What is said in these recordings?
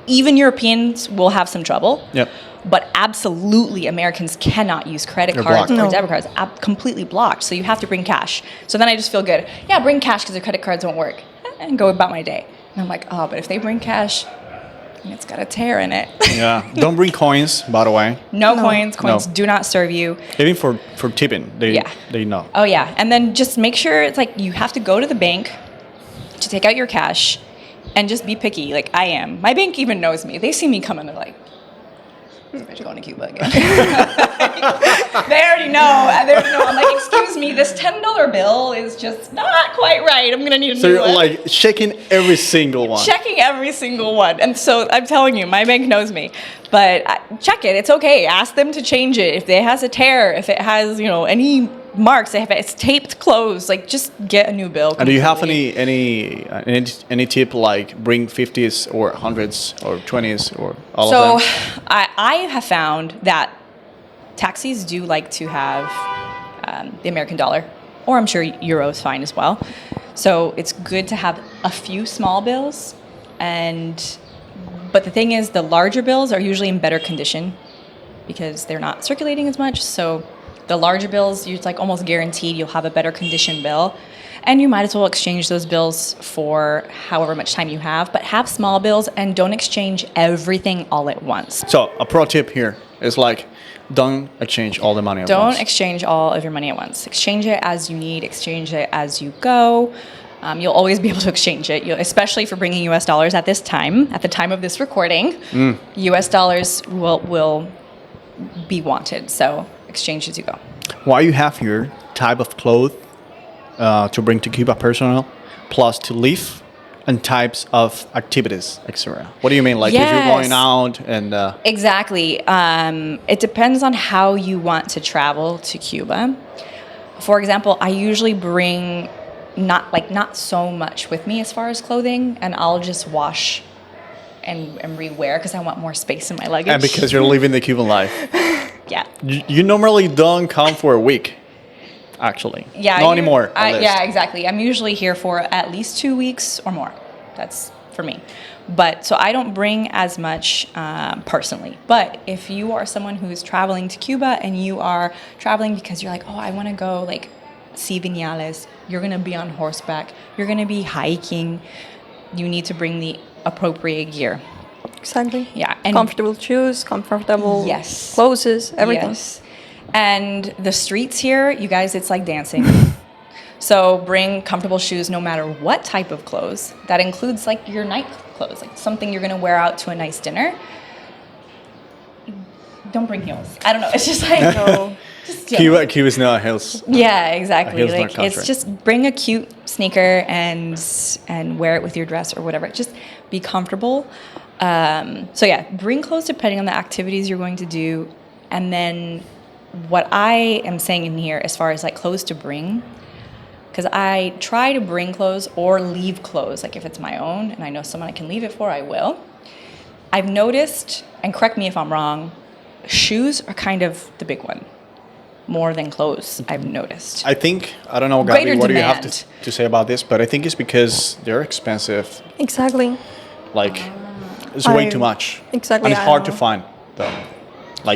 even Europeans will have some trouble. Yep. But absolutely, Americans cannot use credit They're cards blocked. or debit cards. Completely blocked. So you have to bring cash. So then I just feel good. Yeah, bring cash because the credit cards won't work. And go about my day. And I'm like, oh, but if they bring cash, it's got a tear in it. Yeah. Don't bring coins, by the way. No coins. Coins No. do not serve you. Even for tipping, they know. Oh, yeah. And then just make sure it's like you have to go to the bank to take out your cash and just be picky like I am. My bank even knows me. They see me coming, they're like, this bitch going to Cuba again. They already know. I'm like, excuse me, this $10 bill is just not quite right. I'm going to need a So new you're one. like checking every single one. Checking every single one. And so I'm telling you, my bank knows me. But check it. It's okay. Ask them to change it. If it has a tear, if it has, any marks, if it's taped closed, like just get a new bill. And do you have completely. any tip like bring 50s or 100s or 20s or all So of them? I have found that taxis do like to have the American dollar, or I'm sure euro is fine as well. So it's good to have a few small bills, but the thing is, the larger bills are usually in better condition because they're not circulating as much. So the larger bills, it's like almost guaranteed you'll have a better condition bill. And you might as well exchange those bills for however much time you have. But have small bills and don't exchange everything all at once. So a pro tip here is like, don't exchange all the money at once. Don't exchange all of your money at once. Exchange it as you need. Exchange it as you go. You'll always be able to exchange it, especially for bringing U.S. dollars at this time. At the time of this recording, U.S. dollars will be wanted. So exchange as you go. Why you have your type of clothes to bring to Cuba personal, plus to live, and types of activities, etc. What do you mean? Like if you're going out and... Exactly. It depends on how you want to travel to Cuba. For example, I usually bring not so much with me as far as clothing, and I'll just wash and rewear because I want more space in my luggage. And because you're living the Cuban life. Yeah. You normally don't come for a week, actually. Yeah. Not anymore. Yeah, exactly. I'm usually here for at least 2 weeks or more. That's for me. But so I don't bring as much personally. But if you are someone who's traveling to Cuba and you are traveling because you're like, oh, I want to go see Viñales, you're going to be on horseback, you're going to be hiking, you need to bring the appropriate gear. Exactly. Yeah. And comfortable shoes, comfortable yes. clothes, everything. Yes. And the streets here, you guys, it's like dancing. So bring comfortable shoes no matter what type of clothes. That includes your night clothes, like something you're going to wear out to a nice dinner. Don't bring heels. I don't know. It's just no. Just, Cuba's not heels. Yeah, exactly. Not It's just bring a cute sneaker and wear it with your dress or whatever. Just be comfortable. So yeah, bring clothes depending on the activities you're going to do. And then what I am saying in here as far as clothes to bring, because I try to bring clothes or leave clothes. If it's my own and I know someone I can leave it for, I will. I've noticed, and correct me if I'm wrong, shoes are kind of the big one. More than clothes, I've noticed. I think, I don't know, Gabi, Greater what do you demand. have to say about this? But I think it's because they're expensive. Exactly. It's way too much. Exactly. And it's hard to find, though.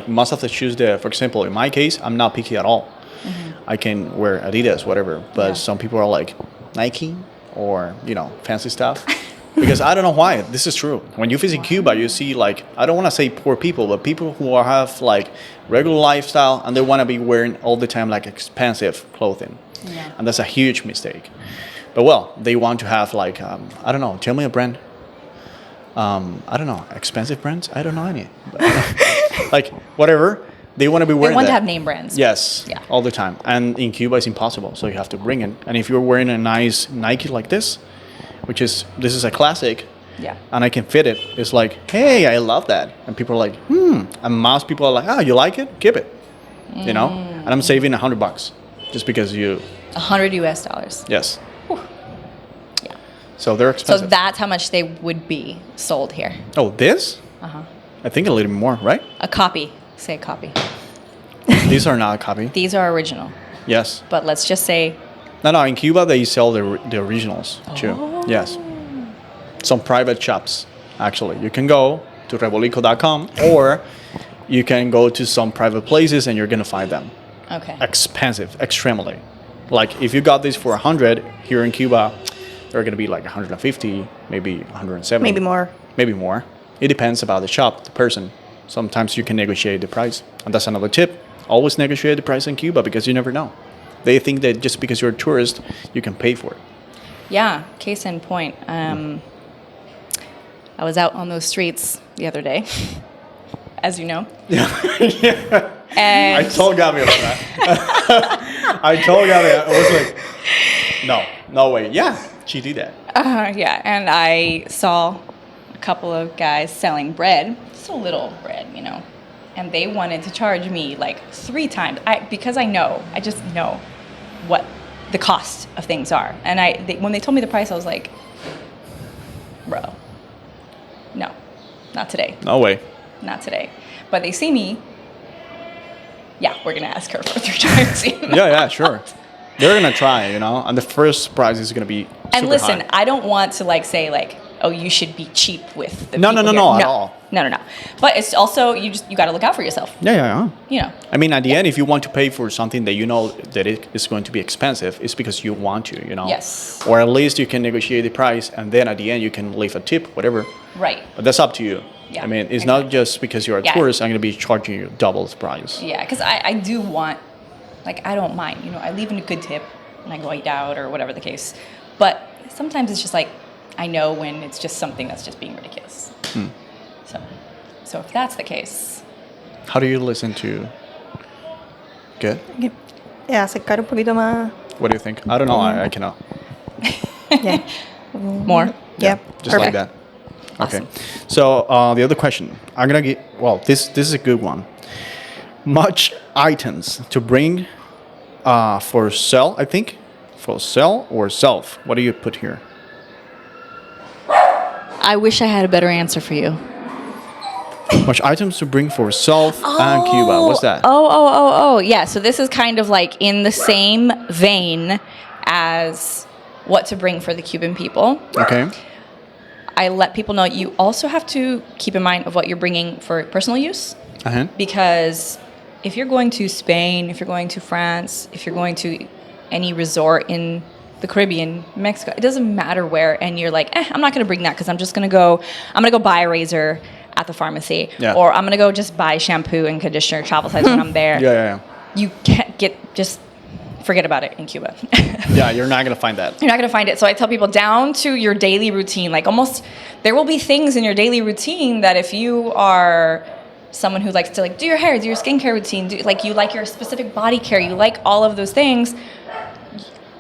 Most of the shoes there, for example, in my case, I'm not picky at all. Mm-hmm. I can wear Adidas, whatever. But some people are like Nike or, fancy stuff. Because I don't know why. This is true. When you visit Cuba, you see, I don't want to say poor people, but people who have, regular lifestyle and they want to be wearing all the time, expensive clothing. Yeah. And that's a huge mistake. But, well, they want to have, I don't know, tell me a brand. I don't know, expensive brands? I don't know any. But, whatever. They want to be wearing They want that. to have name brands. Yes, Yeah. all the time. And in Cuba, it's impossible. So you have to bring it. And if you're wearing a nice Nike like this this is a classic, Yeah. and I can fit it, it's like, hey, I love that. And people are like, And most people are like, you like it? Keep it. And I'm saving $100 just because you... $100 US. Yes. Whew. Yeah. So they're expensive. So that's how much they would be sold here. Oh, this? Uh-huh. I think a little more, right? A copy. Say a copy. These are not a copy. These are original. Yes. But let's just say... No, in Cuba, they sell the originals, too. Yes. Some private shops. Actually, you can go to rebolico.com or you can go to some private places and you're gonna find them Okay. expensive, extremely. Like if you got this for 100 here in Cuba, they're gonna be like 150, maybe 170, Maybe more. maybe more. It depends about the shop, the person. Sometimes you can negotiate the price, and that's another tip. Always negotiate the price in Cuba because you never know. They think that just because you're a tourist, you can pay for it. Yeah, case in point. I was out on those streets the other day, as you know. Yeah. And I told Gabby about that. I told Gabby, I was like, no way. Yeah, she did that. yeah, and I saw a couple of guys selling bread, just a little bread, and they wanted to charge me like 3 times. Because I just know what the cost of things are. And when they told me the price, I was like, bro, no, not today. No way. Not today. But they see me. Yeah, we're gonna ask her for 3 times. Yeah, sure. They're gonna try, and the first price is gonna be And super listen, high. I don't want to say oh, you should be cheap with the No, people no, here. at all. No. But it's also you got to look out for yourself. Yeah. I mean, at the end, if you want to pay for something that you know that it is going to be expensive, it's because you want to, Yes. Or at least you can negotiate the price, and then at the end you can leave a tip, whatever. Right. But that's up to you. Yeah, I mean, it's exactly. not just because you're a Yeah. tourist, I'm going to be charging you double the price. Yeah, because I do want, I don't mind. I leave in a good tip and I go eat out or whatever the case. But sometimes it's just I know when it's just something that's just being ridiculous. So if that's the case. How do you listen to? Good. Acercar un poquito más. What do you think? I don't know. I cannot. Yeah. More? Yeah. Just like perfect. that. Okay. Awesome. So the other question, I'm gonna get. Well, this is a good one. Much items to bring for sale. I think for sale or self. What do you put here? I wish I had a better answer for you. Much items to bring for self and Cuba. What's that? Oh. Yeah, so this is kind of in the same vein as what to bring for the Cuban people. Okay. I let people know you also have to keep in mind of what you're bringing for personal use. Uh-huh. Because if you're going to Spain, if you're going to France, if you're going to any resort in the Caribbean, Mexico, it doesn't matter where, and you're I'm not going to bring that because I'm going to go buy a razor at the pharmacy, or I'm going to go just buy shampoo and conditioner travel size when I'm there. Yeah. You can't just forget about it in Cuba. Yeah, you're not going to find that. You're not going to find it. So I tell people down to your daily routine, almost there will be things in your daily routine that if you are someone who likes to do your hair, do your skincare routine, you like your specific body care, you like all of those things,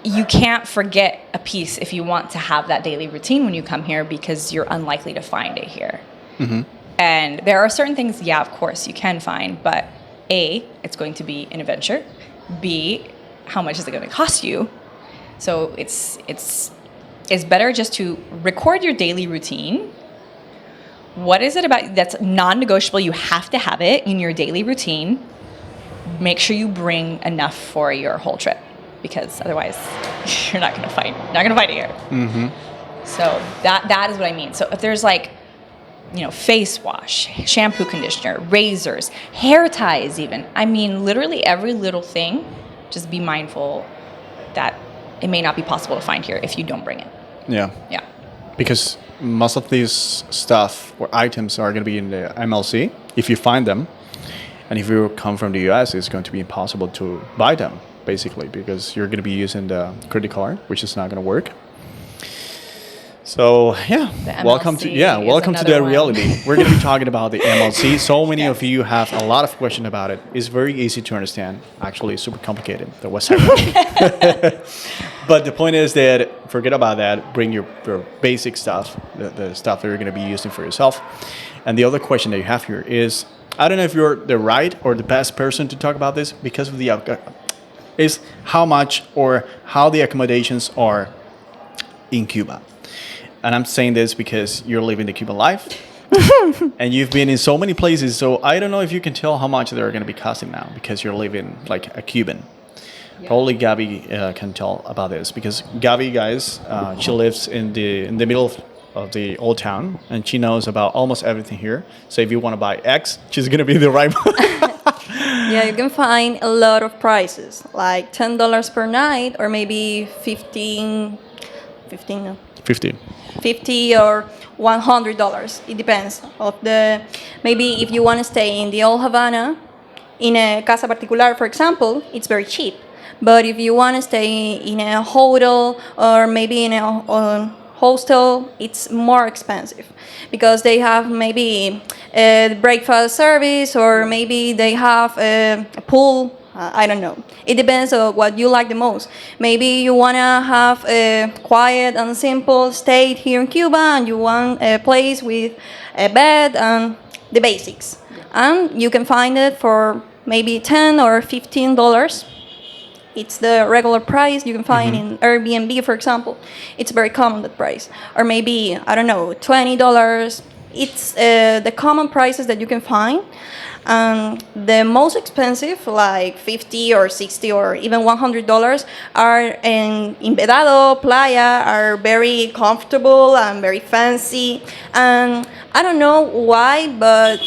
you can't forget a piece if you want to have that daily routine when you come here because you're unlikely to find it here. Mm-hmm. And there are certain things, yeah, of course, you can find, but A, it's going to be an adventure. B, how much is it going to cost you? So it's better just to record your daily routine. What is it about that's non-negotiable? You have to have it in your daily routine. Make sure you bring enough for your whole trip, because otherwise you're not going to find it here. Mm-hmm. So that is what I mean. So if there's face wash, shampoo, conditioner, razors, hair ties even. I mean, literally every little thing, just be mindful that it may not be possible to find here if you don't bring it. Yeah. Yeah. Because most of these stuff or items are going to be in the MLC if you find them. And if you come from the US, it's going to be impossible to buy them, basically, because you're going to be using the credit card, which is not going to work. So welcome to the one. reality. We're going to be talking about the MLC. So many of you have a lot of questions about it. It's very easy to understand. Actually, it's super complicated. The website. But the point is that forget about that. Bring your basic stuff, the stuff that you're going to be using for yourself. And the other question that you have here is, I don't know if you're the right or the best person to talk about this because of is how much or how the accommodations are in Cuba. And I'm saying this because you're living the Cuban life and you've been in so many places. So I don't know if you can tell how much they're going to be costing now because you're living like a Cuban. Yeah. Probably Gabby can tell about this because Gabby, guys, she lives in the middle of of the old town, and she knows about almost everything here. So if you want to buy X, she's gonna be the right one. Yeah, you can find a lot of prices, like $10 per night, or maybe 15, 50. 50 or $100. It depends of the. Maybe if you want to stay in the old Havana, in a casa particular, for example, it's very cheap. But if you want to stay in a hotel or maybe in a hostel, it's more expensive because they have maybe a breakfast service or maybe they have a pool. I don't know. It depends on what you like the most. Maybe you want to have a quiet and simple stay here in Cuba and you want a place with a bed and the basics. And you can find it for maybe $10 or $15. It's the regular price you can find in Airbnb, for example. It's very common, that price. Or maybe, I don't know, $20. It's the common prices that you can find. The most expensive, like 50 or 60 or even $100, are in Vedado, Playa, are very comfortable and very fancy. And I don't know why, but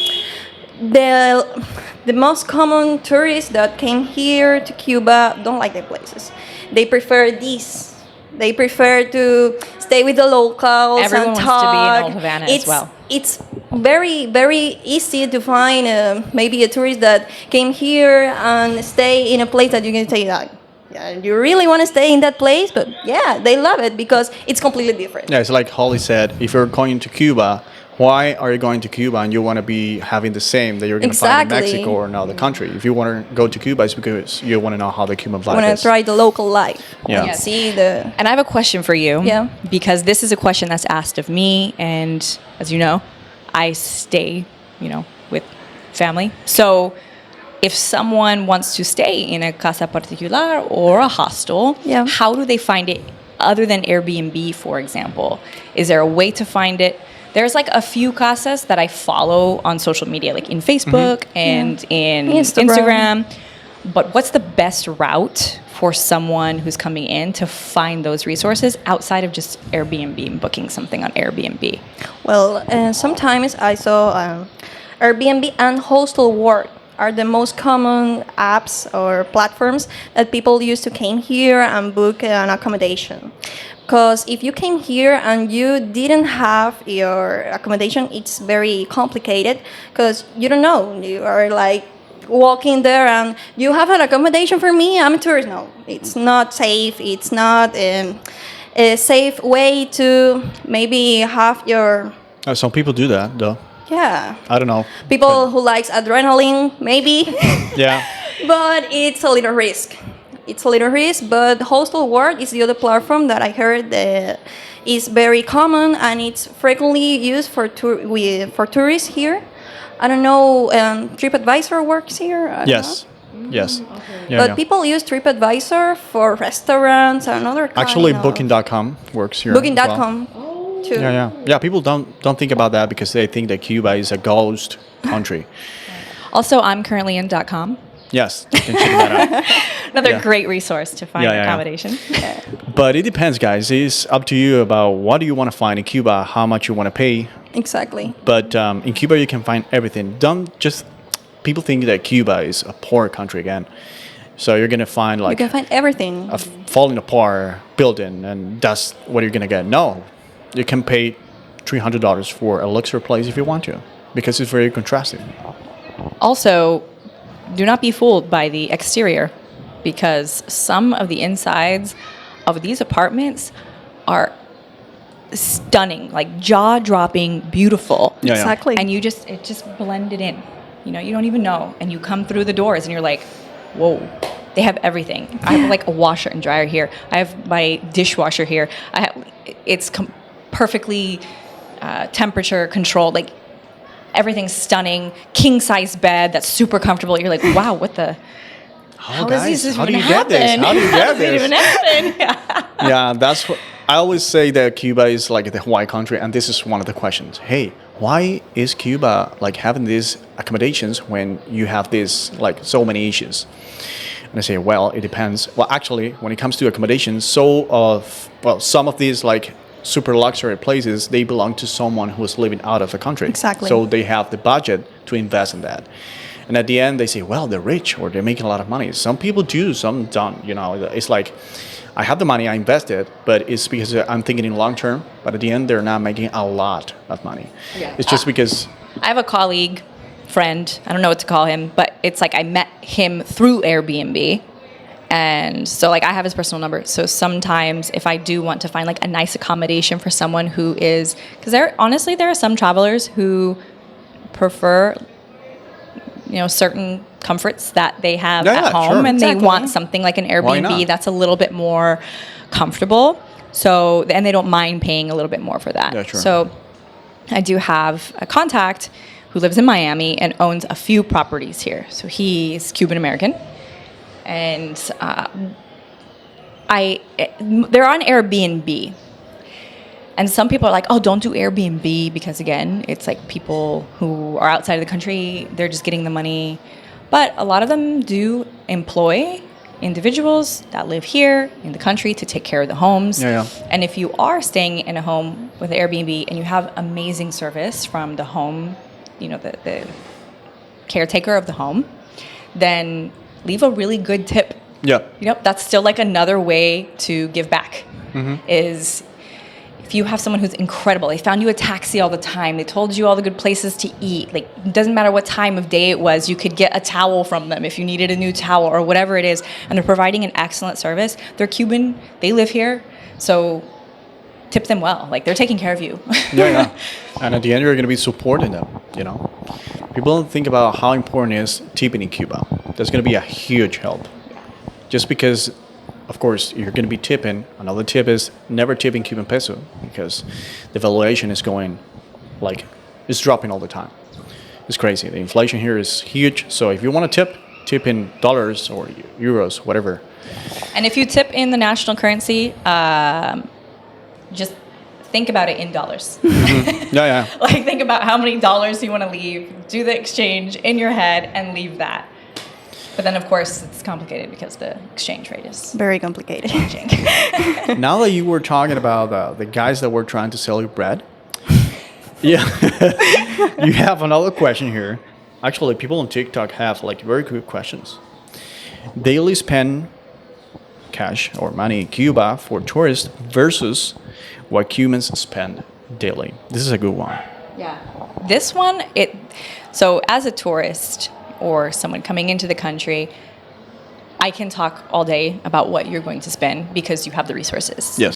the most common tourists that came here to Cuba don't like the places. They prefer this. They prefer to stay with the locals Everyone and wants talk. to be in Old Havana as well. It's very, very easy to find maybe a tourist that came here and stay in a place that you can say that. Yeah, you really want to stay in that place, but yeah, they love it because it's completely different. Yeah, it's like Holly said, if you're going to Cuba, why are you going to Cuba and you want to be having the same that you're going to find in Exactly. Mexico or another country? If you want to go to Cuba, it's because you want to know how the Cuban You life want is. to try the local life. Yeah. And see the. And I have a question for you. Yeah. Because this is a question that's asked of me, and as you know, I stay, with family. So if someone wants to stay in a casa particular or a hostel, Yeah. how do they find it other than Airbnb, for example? Is there a way to find it? There's like a few casas that I follow on social media, like in Facebook and in Instagram. But what's the best route for someone who's coming in to find those resources outside of just Airbnb and booking something on Airbnb? Well, sometimes I saw Airbnb and Hostel World are the most common apps or platforms that people use to came here and book an accommodation. Because if you came here and you didn't have your accommodation, it's very complicated because you don't know. You are like walking there and you have an accommodation for me? I'm a tourist. No, it's not safe. It's not a safe way to maybe have your... Some people do that, though. Yeah. I don't know. People who likes adrenaline, maybe. Yeah. But it's a little risk. It's a little risk, but Hostel World is the other platform that I heard that is very common and it's frequently used for tourists here. I don't know, TripAdvisor works here? I don't Yes. know. Yes. Yeah, But yeah. people use TripAdvisor for restaurants and other kind Actually, of... Booking.com works here. as well. Booking.com too. Yeah. People don't think about that because they think that Cuba is a ghost country. Also, I'm currently in .com. Yes, you can check that out. Another Yeah. great resource to find Yeah. accommodation. But it depends, guys. It's up to you about what do you want to find in Cuba, how much you want to pay. Exactly. But in Cuba, you can find everything. People think that Cuba is a poor country again. So you're going to find You like can find everything. a falling apart building and that's what you're going to get. No, you can pay $300 for a luxury place if you want to because it's very contrasting. Also, do not be fooled by the exterior because some of the insides of these apartments are stunning, like jaw-dropping, beautiful. Yeah. Exactly. And it just blended in. You don't even know. And you come through the doors and you're like, whoa, they have everything. I have like a washer and dryer here. I have my dishwasher here. It's perfectly temperature controlled. Like everything's stunning. King size bed that's super comfortable. You're like, wow, what the? How does this how do even you get this? happen? How do you get How does it this? even happen? Yeah. Yeah, that's what I always say that Cuba is like the Hawaii country, and this is one of the questions. Hey, why is Cuba like having these accommodations when you have this like so many issues? And I say, well, it depends. Well, actually, when it comes to accommodations, some of these like super luxury places, they belong to someone who is living out of the country. Exactly. So they have the budget to invest in that. And at the end, they say, well, they're rich or they're making a lot of money. Some people do, some don't. You know, it's like, I have the money, I invested, but it's because I'm thinking in long term. But at the end, they're not making a lot of money. Yeah. It's just because. I have a colleague, friend, I don't know what to call him, but it's like I met him through Airbnb. And so like I have his personal number. So sometimes if I do want to find like a nice accommodation for someone who is, because there are some travelers who prefer, you know, certain comforts that they have at home, sure. and Exactly. they want something like an Why Airbnb not? that's a little bit more comfortable. So, and they don't mind paying a little bit more for that. Yeah, sure. So I do have a contact who lives in Miami and owns a few properties here. So he's Cuban American. And they're on Airbnb. And some people are like, oh, don't do Airbnb because, again, it's like people who are outside of the country, they're just getting the money. But a lot of them do employ individuals that live here in the country to take care of the homes. Yeah. And if you are staying in a home with Airbnb and you have amazing service from the home, you know, the caretaker of the home, then leave a really good tip. Yeah. You know, that's still like another way to give back. Is if you have someone who's incredible, they found you a taxi all the time, they told you all the good places to eat, like it doesn't matter what time of day it was, you could get a towel from them if you needed a new towel or whatever it is, and they're providing an excellent service. They're Cuban, they live here, so tip them well. Like they're taking care of you. Yeah. And at the end, you're going to be supporting them, you know. People don't think about how important is tipping in Cuba. That's going to be a huge help. Just because, of course, you're going to be tipping. Another tip is never tip in Cuban peso because the valuation is going, like, it's dropping all the time. It's crazy. The inflation here is huge. So if you want to tip in dollars or euros, whatever. And if you tip in the national currency, just think about it in dollars. Yeah. Like think about how many dollars you want to leave, do the exchange in your head and leave that. But then of course it's complicated because the exchange rate is Very complicated. changing. Now that you were talking about the guys that were trying to sell you bread, yeah, you have another question here. Actually, people on TikTok have like very good questions. Daily spend cash or money in Cuba for tourists versus what Cubans spend daily. This is a good one. Yeah. This one, so as a tourist or someone coming into the country, I can talk all day about what you're going to spend because you have the resources. Yes.